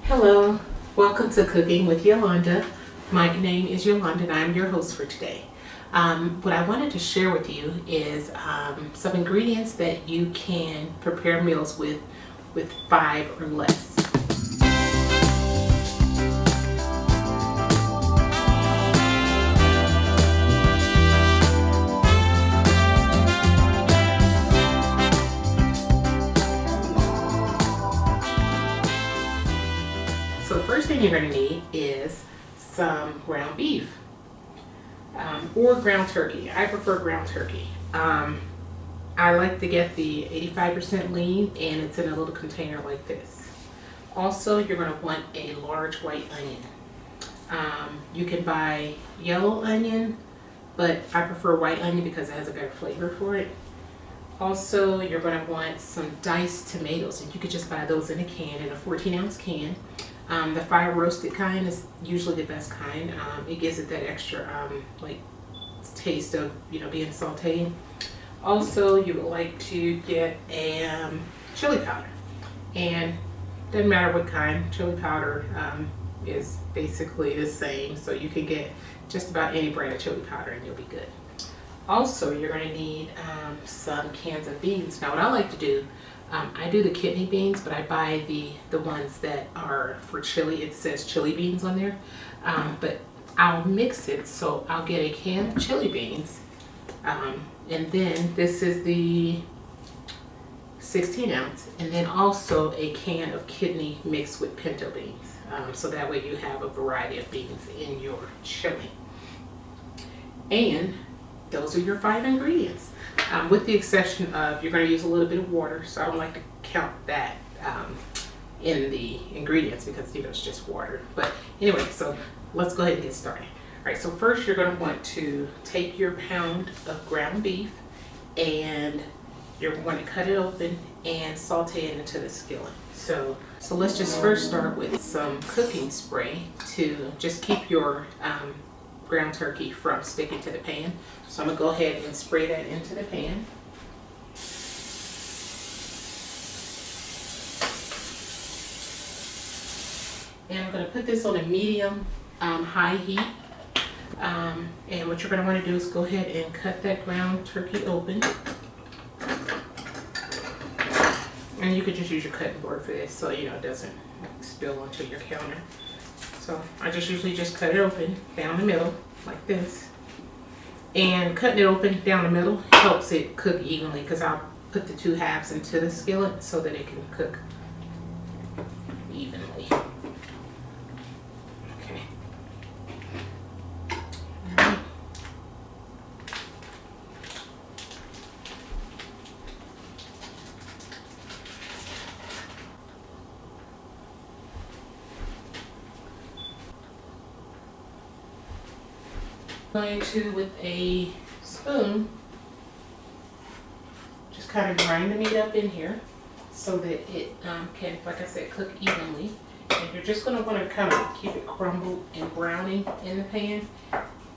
Hello, welcome to Cooking with Yolanda. My name is Yolanda and I'm your host for today. What I wanted to share with you is some ingredients that you can prepare meals with 5 or less. So the first thing you're going to need is some ground beef or ground turkey. I prefer ground turkey. I like to get the 85% lean, and it's in a little container like this. Also, you're going to want a large white onion. You can buy yellow onion, but I prefer white onion because it has a better flavor for it. Also, you're going to want some diced tomatoes, and you could just buy those in a can, in a 14-ounce can. The fire roasted kind is usually the best kind. It gives it that extra like taste of being sauteed. Also, you would like to get a chili powder, and doesn't matter what kind. Chili powder is basically the same, so you can get just about any brand of chili powder and you'll be good. Also, you're going to need some cans of beans. Now, what I like to do, I do the kidney beans, but I buy the ones that are for chili. It says chili beans on there, but I'll mix it. So I'll get a can of chili beans, and then this is the 16-ounce, and then also a can of kidney mixed with pinto beans. So that way you have a variety of beans in your chili. And those are your 5 ingredients. With the exception of, you're going to use a little bit of water, so I don't like to count that in the ingredients because it's just water. But anyway, so let's go ahead and get started. All right, so first you're going to want to take your pound of ground beef and you're going to cut it open and saute it into the skillet. So let's just first start with some cooking spray to just keep your ground turkey from sticking to the pan. So I'm going to go ahead and spray that into the pan. And I'm going to put this on a medium high heat. And what you're going to want to do is go ahead and cut that ground turkey open. And you could just use your cutting board for this so it doesn't spill onto your counter. So I just usually just cut it open down the middle like this. And cutting it open down the middle helps it cook evenly because I'll put the 2 halves into the skillet so that it can cook evenly. Okay. All right. Going to, with a spoon, just kind of grind the meat up in here so that it can, like I said, cook evenly. And you're just going to want to kind of keep it crumbled and browning in the pan.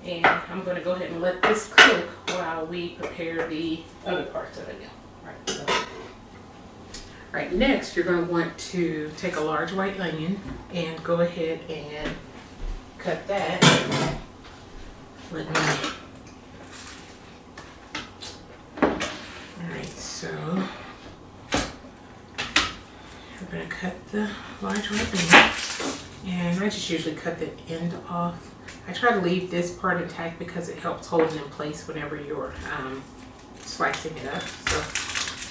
And I'm going to go ahead and let this cook while we prepare the other parts of the meal. Right, next you're going to want to take a large white onion and go ahead and cut that. Alright, so I'm going to cut the large white onion, and I just usually cut the end off. I try to leave this part intact because it helps hold it in place whenever you're slicing it up. So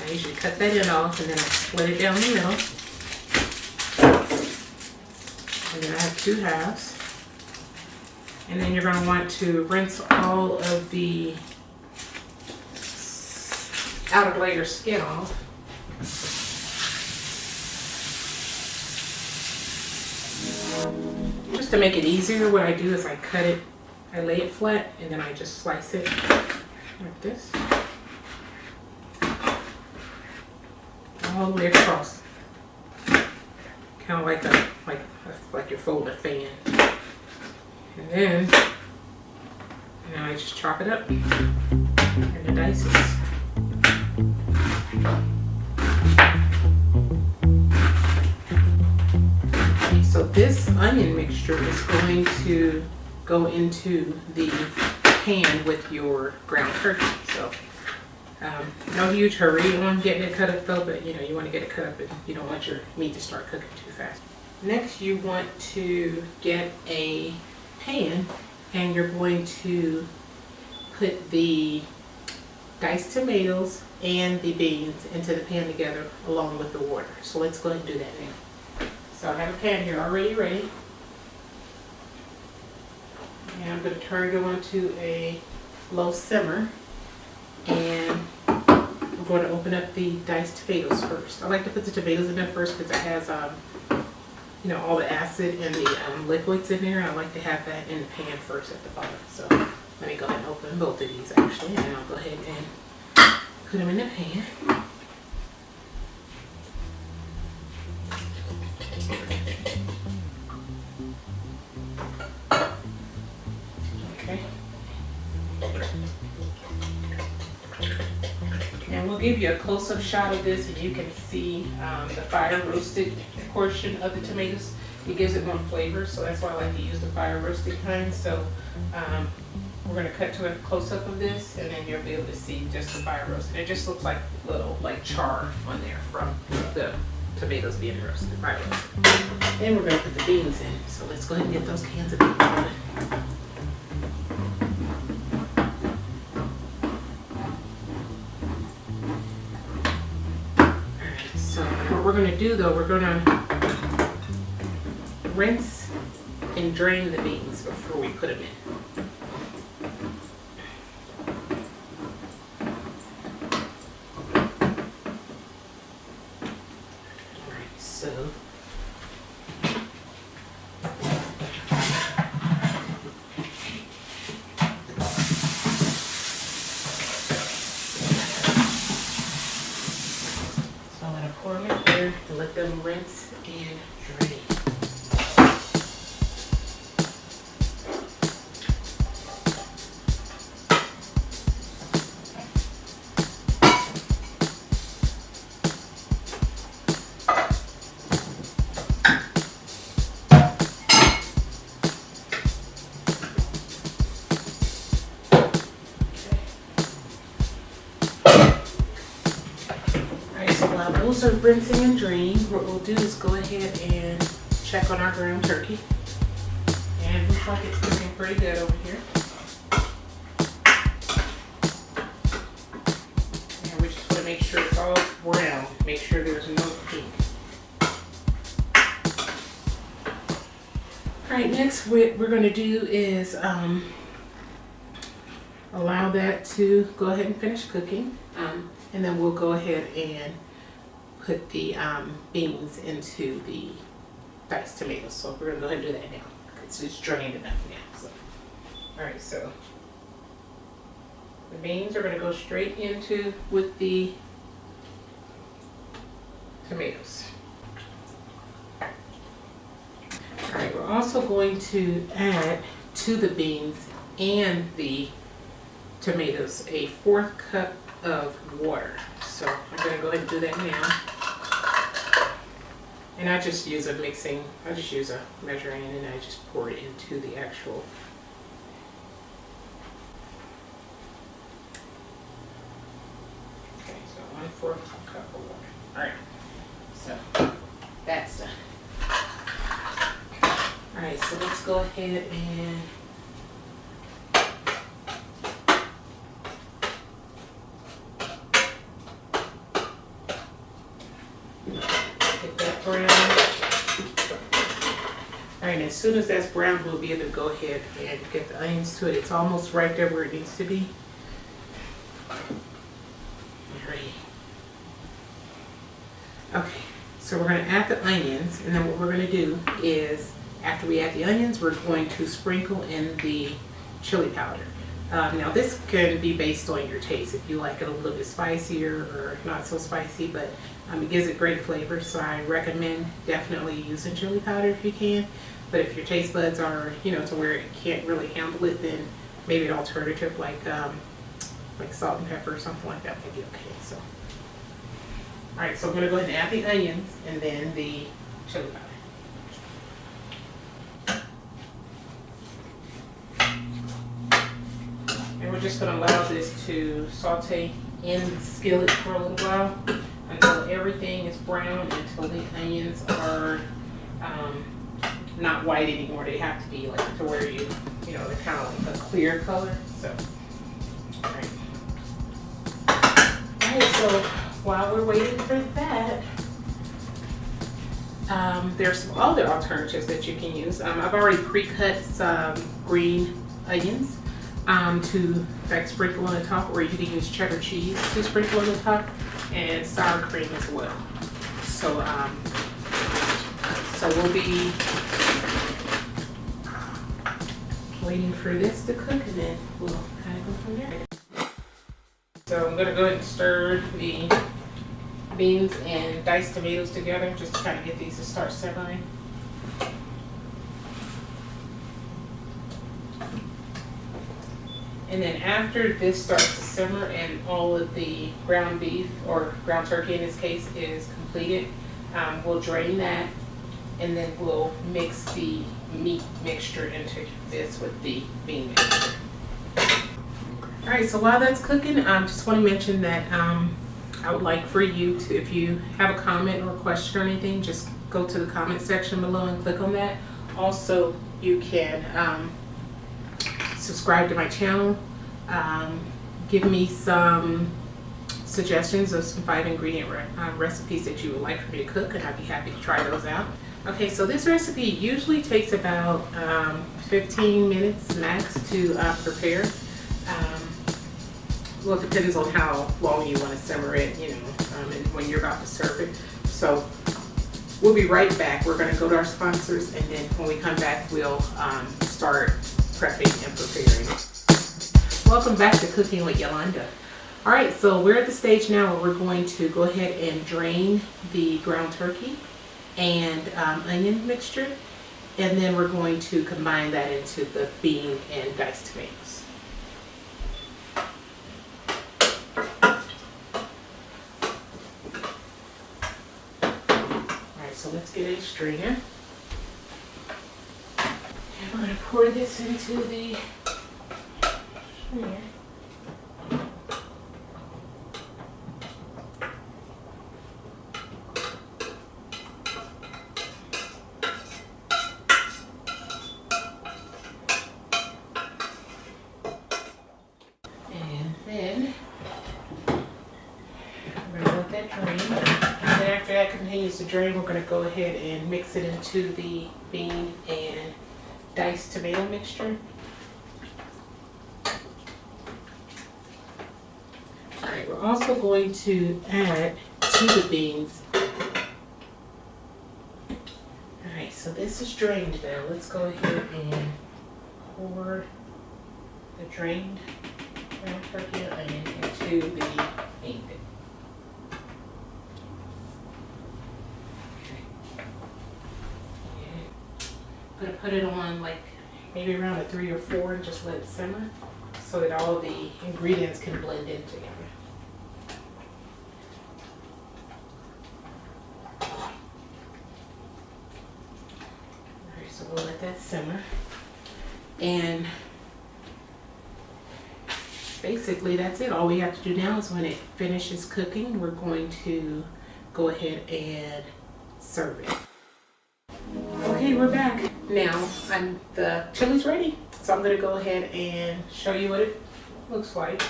I usually cut that end off and then I split it down the middle. And then I have 2 halves. And then you're going to want to rinse all of the outer layer skin off. Just to make it easier, what I do is I cut it, I lay it flat, and then I just slice it like this. All the way across. Kind of like you're folding a fan. And then I just chop it up into dices. mixture is going to go into the pan with your ground turkey. So no huge hurry on getting it cut up though, but you know, you want to get it cut up and you don't want your meat to start cooking too fast. Next, you want to get a pan and you're going to put the diced tomatoes and the beans into the pan together along with the water. So let's go ahead and do that now. So I have a pan here already ready. And I'm going to turn it on to a low simmer. And I'm going to open up the diced tomatoes first. I like to put the tomatoes in there first because it has you know, all the acid and the liquids in there. I like to have that in the pan first at the bottom. So let me go ahead and open both of these actually, and I'll go ahead and put them in the pan. Okay. And we'll give you a close-up shot of this, and you can see the fire roasted portion of the tomatoes. It gives it more flavor, so that's why I like to use the fire roasted kind. So we're going to cut to a close-up of this, and then you'll be able to see just the fire roasted. It just looks like little char on there from the tomatoes being roasted, fire roasted. Then we're going to put the beans in. So let's go ahead and get those cans of beans on. What we're going to do though, we're going to rinse and drain the beans before we put them in. Alright, so I'm going to pour them in here and let them rinse and drain. While those are rinsing and draining, what we'll do is go ahead and check on our ground turkey. And it looks like it's cooking pretty good over here. And we just want to make sure it's all brown. Make sure there's no pink. Alright, next what we're going to do is allow that to go ahead and finish cooking. And then we'll go ahead and put the beans into the diced tomatoes. So we're going to go ahead and do that now. It's just drained enough now. So. Alright, so the beans are going to go straight into with the tomatoes. Alright, we're also going to add to the beans and the tomatoes a 1/4 cup of water. So I'm going to go ahead and do that now. And I just use a measuring, and then I just pour it into the actual. Okay, so 1/4 cup of water. Alright, so that's done. Alright, so let's go ahead and get that brown. Alright, as soon as that's brown, we'll be able to go ahead and get the onions to it. It's almost right there where it needs to be. Alright. Okay, so we're going to add the onions, and then what we're going to do is, after we add the onions, we're going to sprinkle in the chili powder. Now this can be based on your taste, if you like it a little bit spicier or not so spicy, but it gives it great flavor, so I recommend definitely using chili powder if you can. But if your taste buds are, to where it can't really handle it, then maybe an alternative like salt and pepper or something like that would be okay. So, all right, so I'm going to go ahead and add the onions and then the chili powder. we're just going to allow this to saute in the skillet for a little while until everything is brown, until the onions are not white anymore. They have to be like to where you know, they're kind of like a clear color. So, all right. All right, so while we're waiting for that, there's some other alternatives that you can use. I've already pre-cut some green onions to like sprinkle on the top, or you can use cheddar cheese to sprinkle on the top, and sour cream as well. So, so we'll be waiting for this to cook, and then we'll kind of go from there. So I'm gonna go ahead and stir the beans and diced tomatoes together just to kind of get these to start simmering. And then after this starts to simmer and all of the ground beef, or ground turkey in this case, is completed, we'll drain that, and then we'll mix the meat mixture into this with the bean mixture. All right, so while that's cooking, I just want to mention that I would like for you to, if you have a comment or a question or anything, just go to the comment section below and click on that. Also, you can subscribe to my channel, give me some suggestions of some 5-ingredient recipes that you would like for me to cook, and I'd be happy to try those out. Okay, so this recipe usually takes about 15 minutes max to prepare. Well, it depends on how long you want to simmer it, you know, and when you're about to serve it. So we'll be right back. We're going to go to our sponsors, and then when we come back, we'll start prepping and preparing. Welcome back to Cooking with Yolanda. All right, so we're at the stage now where we're going to go ahead and drain the ground turkey and onion mixture, and then we're going to combine that into the bean and diced tomatoes. So let's get a strainer. And we're going to pour this into the strainer. And then we're going to let that drain. After that continues to drain, we're going to go ahead and mix it into the bean and diced tomato mixture. Alright, we're also going to add to the beans. Alright, so this is drained now. Let's go ahead and pour the drained ground turkey and onion into the bean. I'm going to put it on like maybe around a 3 or 4 and just let it simmer so that all the ingredients can blend in together. Alright, so we'll let that simmer. And basically that's it. All we have to do now is when it finishes cooking, we're going to go ahead and serve it. Okay, we're back. Now, the chili's ready, so I'm going to go ahead and show you what it looks like,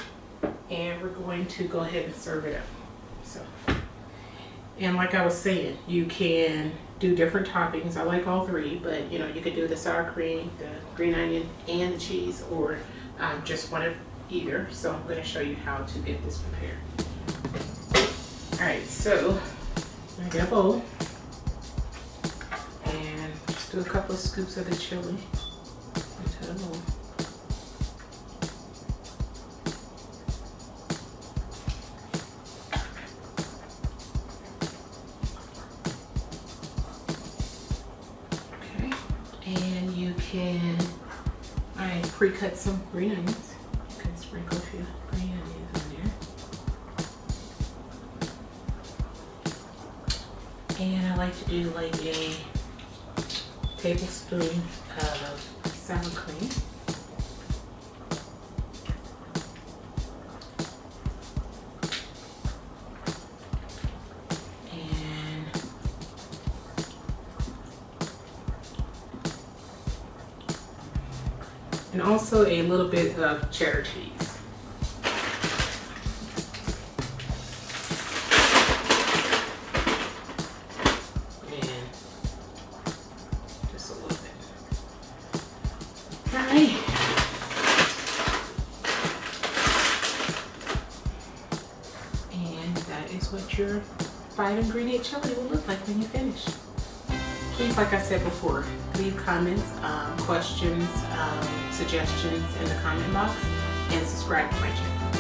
and we're going to go ahead and serve it up. So, and like I was saying, you can do different toppings. I like all 3, but you know, you could do the sour cream, the green onion, and the cheese, or just one of either. So I'm going to show you how to get this prepared. All right, so I got a bowl. Do a couple of scoops of the chili into the bowl. Okay, and you can, I pre-cut some green onions. You can sprinkle a few green onions in there. And I like to do like a tablespoon of sour cream. and also a little bit of cheddar cheese. And just a little bit. All right. And that is what your 5-ingredient chili will look like when you finish. Please, like I said before, leave comments, questions, suggestions in the comment box, and subscribe to my channel.